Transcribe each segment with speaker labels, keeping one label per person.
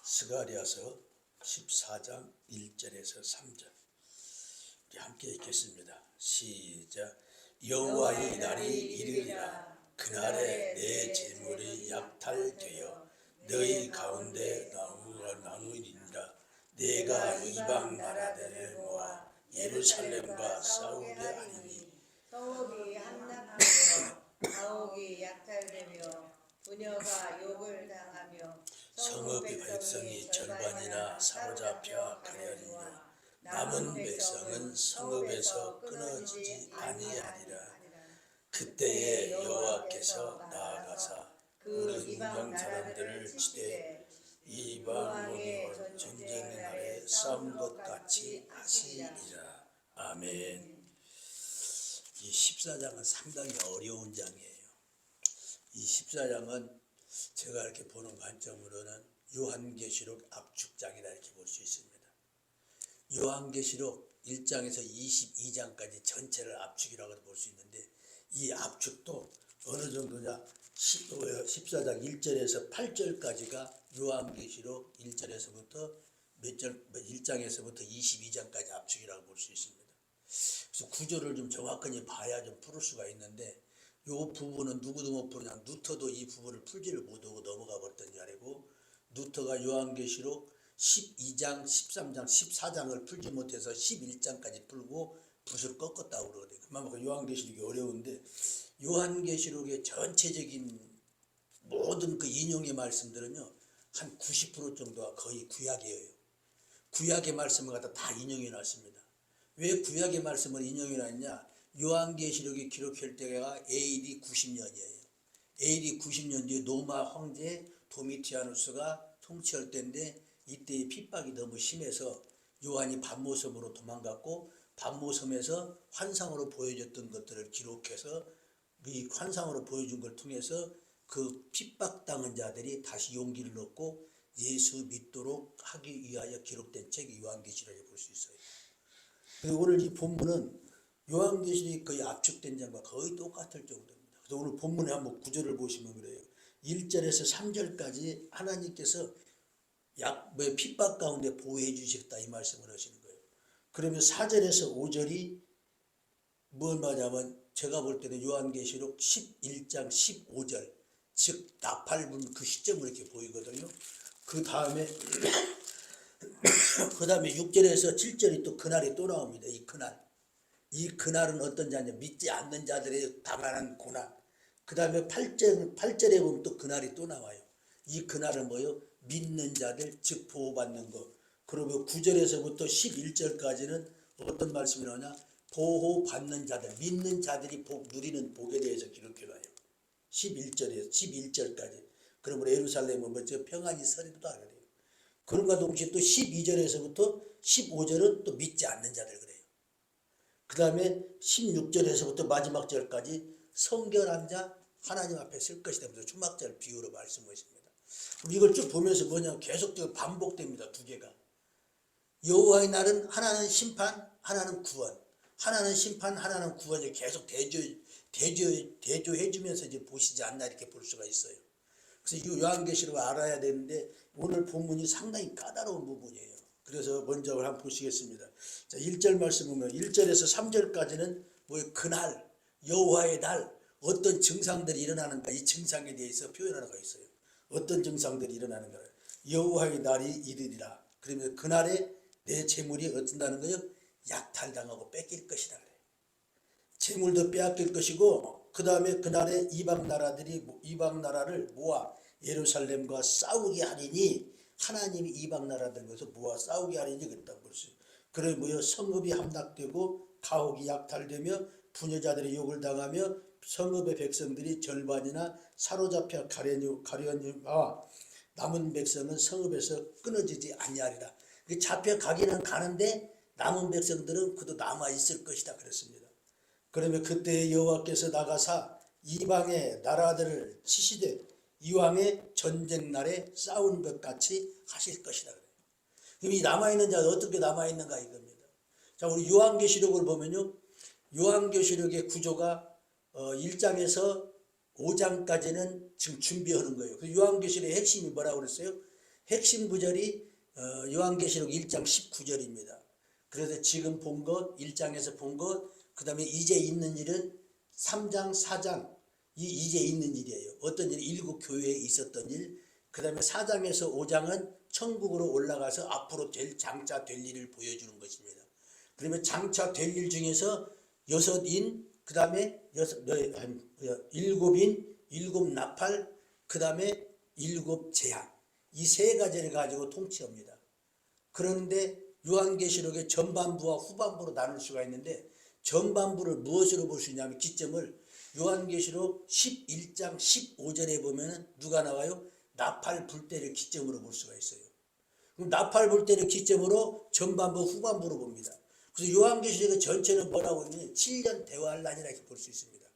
Speaker 1: 스가랴서 14장 1절에서 3절 우리 함께 읽겠습니다. 시작. 여호와의 날이 이르리라. 그날에 내 재물이 약탈되어 너희 가운데 나누리니라. 내가 이방 나라들을 모아 예루살렘과 싸우게 하리니
Speaker 2: 성읍이 함락하며 가옥이 약탈되며 부녀가 욕을 당하며
Speaker 1: 성읍의 백성이 절반이나 사로잡혀 가려니와 남은 백성은 성읍에서 끊어지지 아니하리라. 그때에 여호와께서 나아가사 그 이방 사람들을 치되 이방 왕의 전쟁의 날에 싸운 것 같이 하시리라. 아멘. 이 14장은 상당히 어려운 장이에요. 이 14장은 제가 이렇게 보는 관점으로는 요한계시록 압축장이라 이렇게 볼 수 있습니다. 요한계시록 1장에서 22장까지 전체를 압축이라고 볼 수 있는데 이 압축도 어느 정도냐 14장 1절에서 8절까지가 요한계시록 1절에서부터 1장에서부터 22장까지 압축이라고 볼 수 있습니다. 그래서 구조를 좀 정확하게 봐야 좀 풀을 수가 있는데 이 부분은 누구도 못 풀냐. 누터도 이 부분을 풀지를 못하고 넘어가 버렸던 자리고 누터가 요한계시록 12장, 13장, 14장을 풀지 못해서 11장까지 풀고 붓을 꺾었다고 그러거든요. 그만큼 요한계시록이 어려운데 요한계시록의 전체적인 모든 그 인용의 말씀들은요 한 90% 정도가 거의 구약이에요. 구약의 말씀을 갖다 다 인용해 놨습니다. 왜 구약의 말씀을 인용해 놨냐? 요한계시록이 기록할 때가 AD 90년이에요. AD 90년 뒤에 로마 황제 도미티아누스가 통치할 때인데 이때의 핍박이 너무 심해서 요한이 밤모섬으로 도망갔고 밤모섬에서 환상으로 보여줬던 것들을 기록해서 이 환상으로 보여준 걸 통해서 그 핍박당한 자들이 다시 용기를 얻고 예수 믿도록 하기 위하여 기록된 책이 요한계시록에 볼 수 있어요. 그리고 오늘 이 본문은 요한계시록이 거의 압축된 장과 거의 똑같을 정도입니다. 그래서 오늘 본문에 한번 구절을 보시면 그래요. 1절에서 3절까지 하나님께서 핍박 가운데 보호해 주셨다 이 말씀을 하시는 거예요. 그러면 4절에서 5절이 뭘 말하냐면 제가 볼 때는 요한계시록 11장 15절 즉 나팔 그 시점을 이렇게 보이거든요. 그 다음에 6절에서 7절이 또 그날이 또 나옵니다. 이 그날은 어떤 자냐? 믿지 않는 자들의 당하는 고난. 그 다음에 8절에 보면 또 그날이 또 나와요. 이 그날은 뭐요? 믿는 자들, 즉 보호받는 것. 그리고 9절에서부터 11절까지는 어떤 말씀이 나오냐? 보호받는 자들, 믿는 자들이 누리는 복에 대해서 기록해놔요. 11절까지. 그러므로 예루살렘은 뭐죠? 평안이 서리도다 그래요. 그런가 동시에 또 12절에서부터 15절은 또 믿지 않는 자들 그래요. 그 다음에 16절에서부터 마지막 절까지 성결한 자 하나님 앞에 쓸 것이다. 초막절 비유로 말씀하십니다. 이걸 쭉 보면서 뭐냐 계속적으로 반복됩니다. 두 개가. 여호와의 날은 하나는 심판, 하나는 구원. 하나는 심판, 하나는 구원을 계속 대조해 주면서 이제 보시지 않나 이렇게 볼 수가 있어요. 그래서 이 요한계시록을 알아야 되는데 오늘 본문이 상당히 까다로운 부분이에요. 그래서 먼저 한번 보시겠습니다. 자, 1절 말씀 보면 1절에서 3절까지는 그날 여호와의 날 어떤 증상들이 일어나는가 이 증상에 대해서 표현하고 있어요. 어떤 증상들이 일어나는가. 여호와의 날이 이르리라. 그러면 그날에 내 재물이 어쩐다는 거예요? 약탈당하고 뺏길 것이다 그래요. 재물도 빼앗길 것이고 그 다음에 그날에 이방 나라를 모아 예루살렘과 싸우게 하리니 하나님이 이방 나라들에서 모아 싸우게 하리니 그랬다고 볼수 있어요. 그래 뭐요? 성읍이 함락되고 가옥이 약탈되며 부녀자들이 욕을 당하며 성읍의 백성들이 절반이나 사로잡혀 가려니와 남은 백성은 성읍에서 끊어지지 아니하리라. 잡혀가기는 가는데 남은 백성들은 그도 남아있을 것이다 그랬습니다. 그러면 그때 여호와께서 나가사 이방의 나라들을 치시되 이왕의 전쟁 날에 싸우는 것 같이 하실 것이다. 그럼 이 남아있는 자가 어떻게 남아있는가 이겁니다. 자, 우리 요한계시록을 보면요. 요한계시록의 구조가 1장에서 5장까지는 지금 준비하는 거예요. 그 요한계시록의 핵심이 뭐라고 그랬어요? 핵심 구절이 요한계시록 1장 19절입니다. 그래서 지금 본 것, 1장에서 본 것, 그 다음에 이제 있는 일은 3장, 4장, 이제 있는 일이에요. 어떤 일이 일곱 교회에 있었던 일, 그 다음에 4장에서 5장은 천국으로 올라가서 앞으로 장차 될 일을 보여주는 것입니다. 그러면 장차 될 일 중에서 6인, 그 다음에 7인, 7 나팔, 그 다음에 7 재앙, 이 세 가지를 가지고 통치합니다. 그런데 요한계시록의 전반부와 후반부로 나눌 수가 있는데, 전반부를 무엇으로 볼 수 있냐면 기점을 요한계시록 11장 15절에 보면 누가 나와요? 나팔 불 때를 기점으로 볼 수가 있어요. 그럼 나팔 불 때를 기점으로 전반부 후반부로 봅니다. 그래서 요한계시록의 전체는 뭐라고 하면 7년 대환란이라 이렇게 볼 수 있습니다.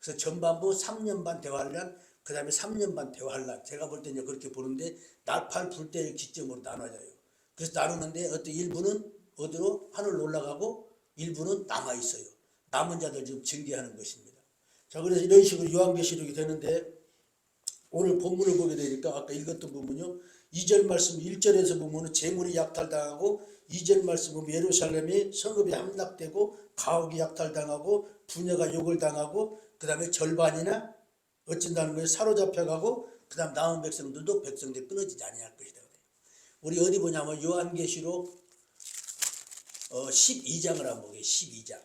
Speaker 1: 그래서 전반부 3년 반 대환란, 그 다음에 3년 반 대환란, 제가 볼 때는 그렇게 보는데 나팔 불 때를 기점으로 나눠져요. 그래서 나누는데 어떤 일부는 어디로 하늘로 올라가고 일부는 남아 있어요. 남은 자들 지금 징계하는 것입니다. 자, 그래서 이런 식으로 요한계시록이 되는데, 오늘 본문을 보게 되니까 아까 읽었던 부분요, 2절 말씀 1절에서 보면은 재물이 약탈당하고, 2절 말씀 보면 예루살렘이 성읍이 함락되고 가옥이 약탈당하고 부녀가 욕을 당하고, 그 다음에 절반이나 어쩐다는 거예요, 사로잡혀가고, 그 다음 남은 백성들도 백성들 끊어지지 아니할 것이다. 우리 어디 보냐면 요한계시록 12장을 한번 보게요. 12장.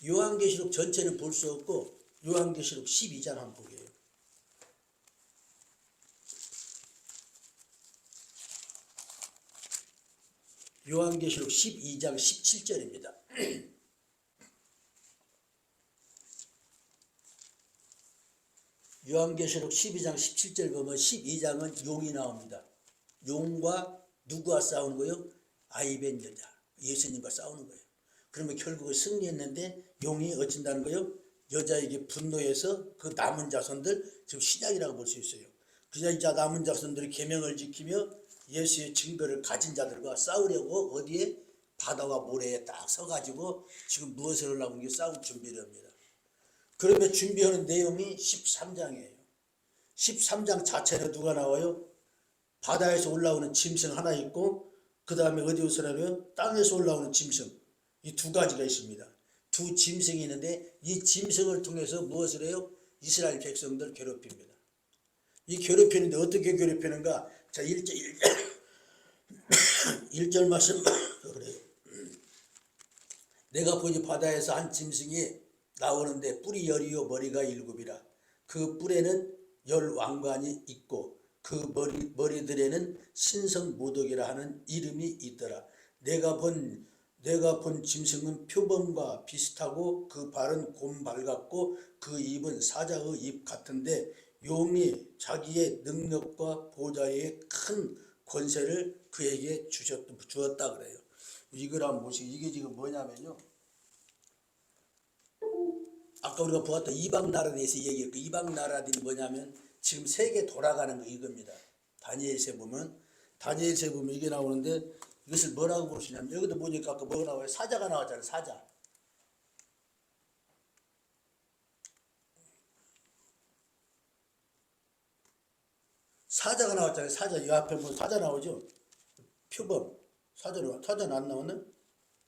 Speaker 1: 요한계시록 전체는 볼 수 없고 요한계시록 12장 한번 보게요. 요한계시록 12장 17절입니다. 요한계시록 12장 17절 보면 12장은 용이 나옵니다. 용과 누구와 싸우는 거예요? 아이벤 여자, 예수님과 싸우는 거예요. 그러면 결국에 승리했는데 용이 어쩐다는 거예요? 여자에게 분노해서 그 남은 자손들, 지금 신약이라고 볼 수 있어요. 그 남은 자손들이 계명을 지키며 예수의 증거를 가진 자들과 싸우려고 어디에? 바다와 모래에 딱 서가지고 지금 무엇을 하려고 이게 싸울 준비를 합니다. 그러면 준비하는 내용이 13장이에요. 13장 자체는 누가 나와요? 바다에서 올라오는 짐승 하나 있고, 그 다음에 어디서 나면 땅에서 올라오는 짐승, 이 두 가지가 있습니다. 두 짐승이 있는데 이 짐승을 통해서 무엇을 해요? 이스라엘 백성들 괴롭힙니다. 이 괴롭히는데 어떻게 괴롭히는가? 자, 1절 말씀 그래요. 내가 보니 바다에서 한 짐승이 나오는데 뿔이 10이요 머리가 7이라. 그 뿔에는 10 왕관이 있고 그 머리들에는 신성모독이라 하는 이름이 있더라. 내가 본 짐승은 표범과 비슷하고 그 발은 곰발 같고 그 입은 사자의 입 같은데 용이 자기의 능력과 보좌의 큰 권세를 그에게 주었다 그래요. 이걸 한번 보시고, 이게 지금 뭐냐면요, 아까 우리가 보았던 이방 나라에 대해서 얘기했고, 이방 나라들이 뭐냐면 지금 세계 돌아가는 거 이겁니다. 다니엘서에 보면 이게 나오는데, 이것을 뭐라고 보시냐면, 여기도 보니까 아까 뭐가 나와요? 사자가 나왔잖아요. 사자가 나왔잖아요. 사자. 이 앞에 뭐 사자 나오죠? 표범. 사자는 안 나오네?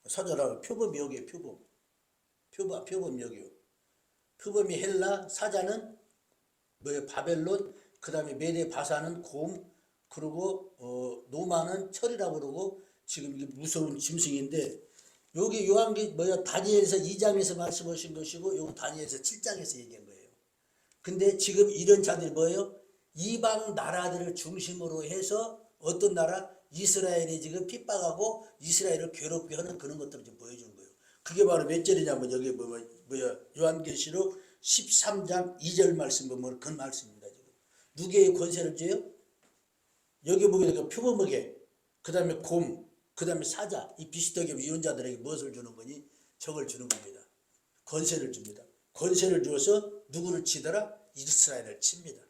Speaker 1: 사자 나와요. 표범이 여기에요. 표범 여기요. 표범이 헬라, 사자는 뭐예요? 바벨론, 그 다음에 메데 바사는 곰, 그리고 노마는 철이라고 그러고, 지금 이게 무서운 짐승인데, 여기 다니엘서 2장에서 말씀하신 것이고, 요거 다니엘서 7장에서 얘기한 거예요. 근데 지금 이런 자들이 뭐예요? 이방 나라들을 중심으로 해서 어떤 나라? 이스라엘이 지금 핍박하고 이스라엘을 괴롭게 하는 그런 것들을 지금 보여주는 거예요. 그게 바로 몇 절이냐면 여기 요한계시록 13장 2절 말씀 보면 그 말씀입니다. 지금 누구에게 권세를 줘요? 여기 보게 되니까 표범에게, 그 다음에 곰, 그 다음에 사자, 이 비슷하게 이런 자들에게 무엇을 주는 거니? 적을 주는 겁니다. 권세를 줍니다. 권세를 주어서 누구를 치더라? 이스라엘을 칩니다.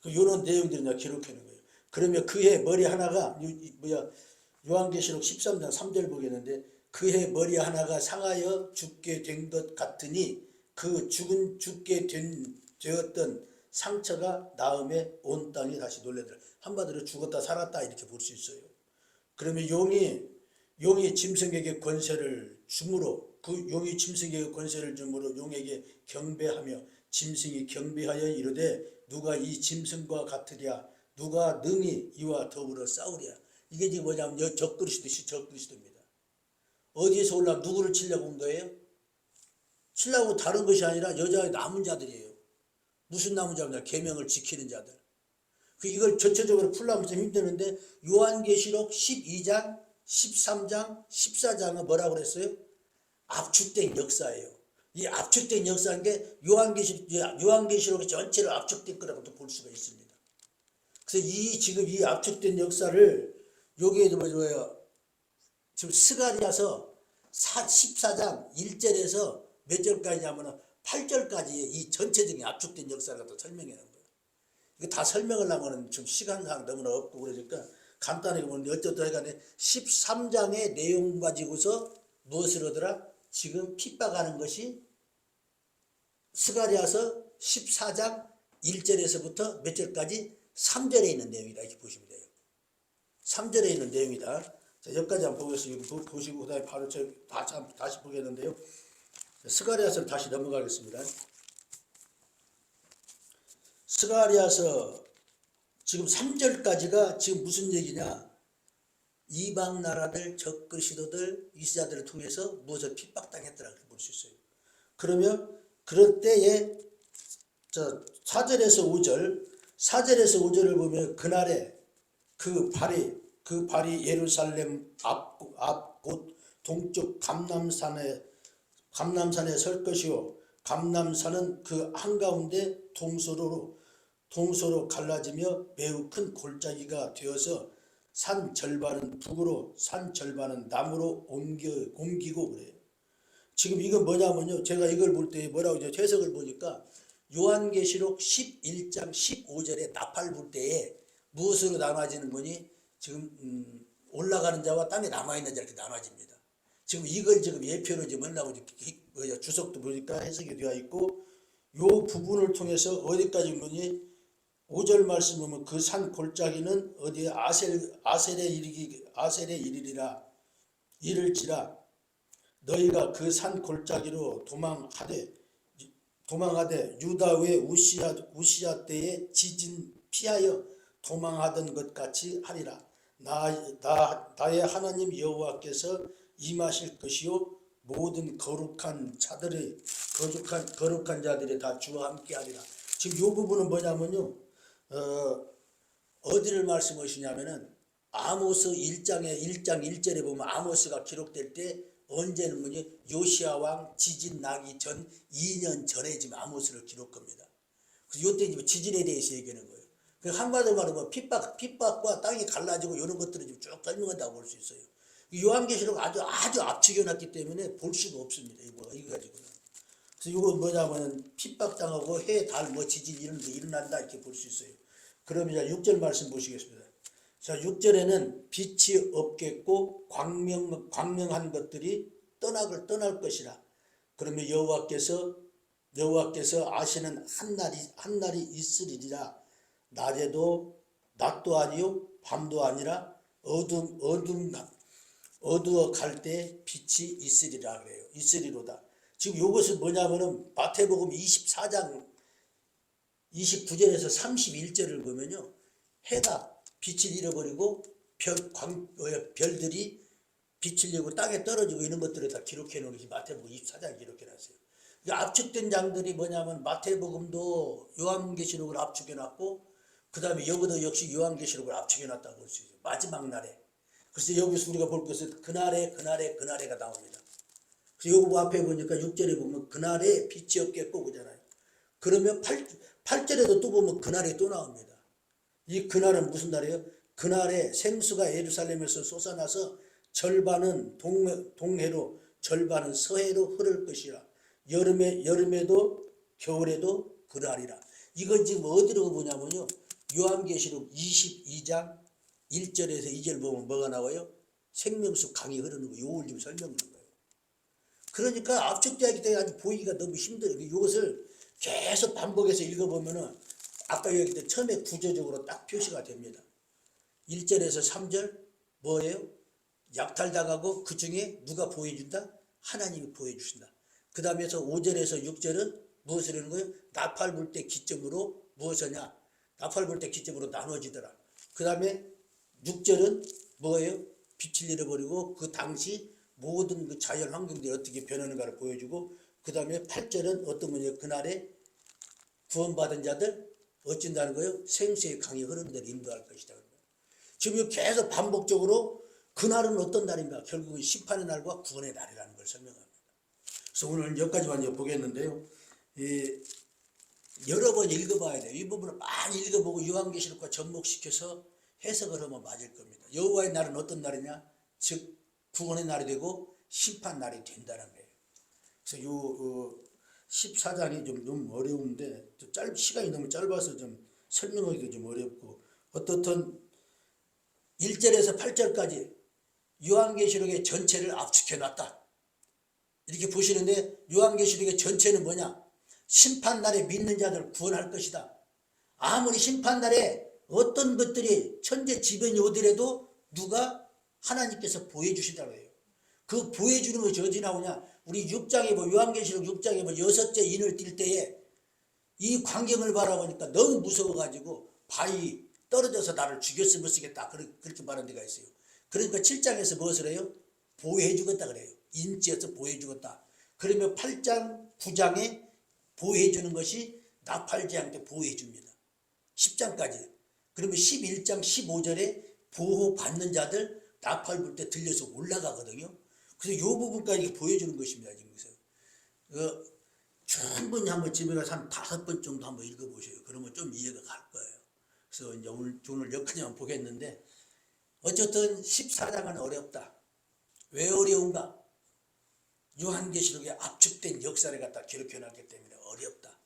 Speaker 1: 이런 내용들을 기록하는 거예요. 그러면 그의 머리 하나가 요한계시록 13장 3절 보겠는데, 그의 머리 하나가 상하여 죽게 된 것 같으니 그 죽게 되었던 상처가 나음에 온 땅이 다시 놀래더라. 한마디로 죽었다 살았다 이렇게 볼 수 있어요. 그러면 용이 짐승에게 권세를 주므로 그 용이 짐승에게 권세를 주므로 용에게 경배하며 짐승이 경배하여 이르되 누가 이 짐승과 같으랴 누가 능히 이와 더불어 싸우랴. 이게 지금 뭐냐면 적그리스도입니다. 어디에서 올라 누구를 치려고 온 거예요? 치려고 다른 것이 아니라 여자의 남은 자들이에요. 무슨 남은 자입니까? 계명을 지키는 자들. 이걸 전체적으로 풀려면 좀 힘드는데 요한계시록 12장, 13장, 14장은 뭐라고 그랬어요? 압축된 역사예요. 이 압축된 역사인 게 요한계시록 전체를 압축된 거라고도 볼 수가 있습니다. 그래서 지금 이 압축된 역사를 여기에도 뭐예요? 지금 스가랴서 14장 1절에서 몇 절까지 하면 8절까지의 이 전체적인 압축된 역사를 갖다 설명해 놓은 거예요. 이거 다 설명을 하면 좀 시간상 너무나 없고 그러니까 간단하게 보는데 어쨌든 간에 13장의 내용 가지고서 무엇을 하더라? 지금 핍박하는 것이 스가랴서 14장 1절에서부터 몇 절까지 3절에 있는 내용이다 이렇게 보시면 돼요. 3절에 있는 내용이다. 자, 여기까지 한번 보겠습니다. 보시고 그다음에 바로 다시 보겠는데요. 스가랴서를 다시 넘어가겠습니다. 스가랴서 지금 3절까지가 지금 무슨 얘기냐? 이방 나라들, 적그리스도들, 이스라엘을 통해서 무엇을 핍박당했더라 볼 수 있어요. 그러면 그럴 때에 4절에서 5절을 보면 그날에 그 발이 예루살렘 앞 곧 동쪽 감람산에 설 것이요 감람산은 그 한가운데 동서로 갈라지며 매우 큰 골짜기가 되어서 산 절반은 북으로 산 절반은 남으로 옮기고 그래요. 지금 이건 뭐냐면요. 제가 이걸 볼 때 뭐라고 이제 해석을 보니까 요한계시록 11장 15절에 나팔 불 때에 무엇으로 나눠지는 거니? 지금 올라가는 자와 땅에 남아있는 자 이렇게 나눠집니다. 지금 이걸 지금 예표로 지금 하려고 주석도 보니까 해석이 되어 있고 요 부분을 통해서 어디까지 보니 5절 말씀 보면 그 산 골짜기는 어디에 아셀에 이를지라 너희가 그 산 골짜기로 도망하되 유다 외 우시야 때에 지진 피하여 도망하던 것 같이 하리라. 나의 하나님 여호와께서 임하실 것이요 모든 거룩한 자들이 다 주와 함께 하리라. 지금 이 부분은 뭐냐면요. 어디를 말씀하시냐면은 아모스 1장 1절에 보면 아모스가 기록될 때 언제는 뭐냐 요시야 왕 지진 나기 전 2년 전에 지금 아모스를 기록합니다. 그래서 이때 지금 지진에 대해서 얘기하는 거예요. 그 한마디로 말하면 핍박과 땅이 갈라지고 이런 것들을 좀 쭉 설명한다고 볼 수 있어요. 요한계시록 아주 압축해놨기 때문에 볼 수가 없습니다. 이거 가지고는. 그래서 이거 뭐냐면 핍박당하고 해, 달, 지진 이런 게 일어난다 이렇게 볼 수 있어요. 그럼 이제 6절 말씀 보시겠습니다. 자, 6절에는 빛이 없겠고 광명한 것들이 떠날 것이라. 그러면 여호와께서 아시는 한 날이 있으리라. 낮도 아니요 밤도 아니라 어두워 갈 때 빛이 있으리라 그래요. 있으리로다. 지금 이것은 뭐냐면은 마태복음 24장 29절에서 31절을 보면요. 해가 빛을 잃어버리고 별들이 빛을 잃고 땅에 떨어지고 이런 것들을 다 기록해 놓은 것이 마태복음 24장에 기록해 놨어요. 압축된 장들이 뭐냐면 마태복음도 요한계시록을 압축해 놨고 그 다음에 여기도 역시 요한계시록을 압축해 놨다고 볼 수 있어요. 마지막 날에. 그래서 여기서 우리가 볼 것은 그날에가 나옵니다. 그래서 여기 앞에 보니까 6절에 보면 그날에 빛이 없겠고 그러잖아요. 그러면 8절에도 또 보면 그날이 또 나옵니다. 이 그날은 무슨 날이에요? 그날에 생수가 예루살렘에서 솟아나서 절반은 동해로 절반은 서해로 흐를 것이라. 여름에도 겨울에도 그날이라. 이건 지금 어디로 보냐면요. 요한계시록 22장 1절에서 2절 보면 뭐가 나와요? 생명수 강이 흐르는 거. 요걸 지금 설명하는 거예요. 그러니까 압축되기 때문에 아주 보기가 너무 힘들어요. 이것을 계속 반복해서 읽어보면은 아까 얘기했던 처음에 구조적으로 딱 표시가 됩니다. 1절에서 3절 뭐예요? 약탈당하고 그 중에 누가 보호해준다? 하나님이 보호해주신다. 그 다음에서 5절에서 6절은 무엇을 하는 거예요? 나팔 불 때 기점으로 무엇이냐? 나팔 불 때 기점으로 나눠지더라. 그 다음에 6절은 뭐예요? 빛을 잃어버리고 그 당시 모든 그 자연 환경들이 어떻게 변하는가를 보여주고, 그 다음에 8절은 어떤 분이에요? 그날에 구원받은 자들 어쩐다는 거예요? 생수의 강이 흐르는 데를 인도할 것이다. 지금 계속 반복적으로 그날은 어떤 날인가? 결국은 심판의 날과 구원의 날이라는 걸 설명합니다. 그래서 오늘 여기까지만 보겠는데요. 여러 번 읽어봐야 돼요. 이 부분을 많이 읽어보고 요한계시록과 접목시켜서 해석을 하면 맞을 겁니다. 여호와의 날은 어떤 날이냐? 즉 구원의 날이 되고 심판 날이 된다는 거예요. 그래서 요 14장이 좀 너무 어려운데 시간이 너무 짧아서 좀 설명하기가 좀 어렵고, 어떻든 1절에서 8절까지 요한계시록의 전체를 압축해놨다. 이렇게 보시는데 요한계시록의 전체는 뭐냐? 심판날에 믿는 자들을 구원할 것이다. 아무리 심판날에 어떤 것들이 천재지변이 오더라도 누가 하나님께서 보여주시다고 해요. 그 보여주는 것이 어디 나오냐? 우리 6장에 요한계시록 6장에 6째 인을 띌 때에 이 광경을 바라보니까 너무 무서워가지고 바위 떨어져서 나를 죽였으면 쓰겠다. 그렇게 말한 데가 있어요. 그러니까 7장에서 무엇을 해요? 보호해 주겠다 그래요. 인지해서 보호해 주겠다. 그러면 8장 9장에 보호해 주는 것이 나팔재앙 때 보호해 줍니다. 10장까지. 그러면 11장 15절에 보호받는 자들 나팔 불 때 들려서 올라가거든요. 그래서 이 부분까지 보여주는 것입니다. 지금 충분히 한번 집에 가서 한 5번 정도 한번 읽어보세요. 그러면 좀 이해가 갈 거예요. 그래서 이제 오늘 여기까지만 보겠는데, 어쨌든 14장은 어렵다. 왜 어려운가? 요한계시록에 압축된 역사를 갖다 기록해놨기 때문에 어렵다.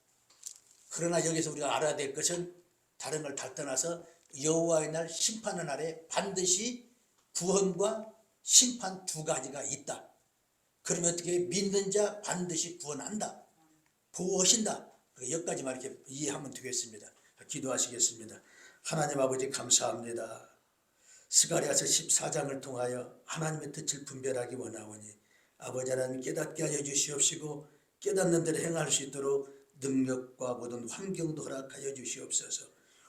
Speaker 1: 그러나 여기서 우리가 알아야 될 것은 다른 걸 다 떠나서 여호와의 날, 심판의 날에 반드시 구원과 심판 두 가지가 있다. 그러면 어떻게? 믿는 자 반드시 구원한다. 보호하신다. 여기까지만 이렇게 이해하면 되겠습니다. 기도하시겠습니다. 하나님 아버지 감사합니다. 스가랴서 14장을 통하여 하나님의 뜻을 분별하기 원하오니 아버지 하나님 깨닫게 하여 주시옵시고, 깨닫는 대로 행할 수 있도록 능력과 모든 환경도 허락하여 주시옵소서.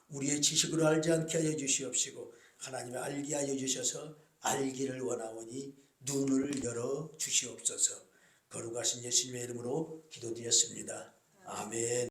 Speaker 1: 우리의 지식으로 알지 않게 하여 주시옵시고 하나님의 알게 하여 주셔서 알기를 원하오니 눈을 열어 주시옵소서. 거룩하신 예수님의 이름으로 기도드렸습니다. 아멘.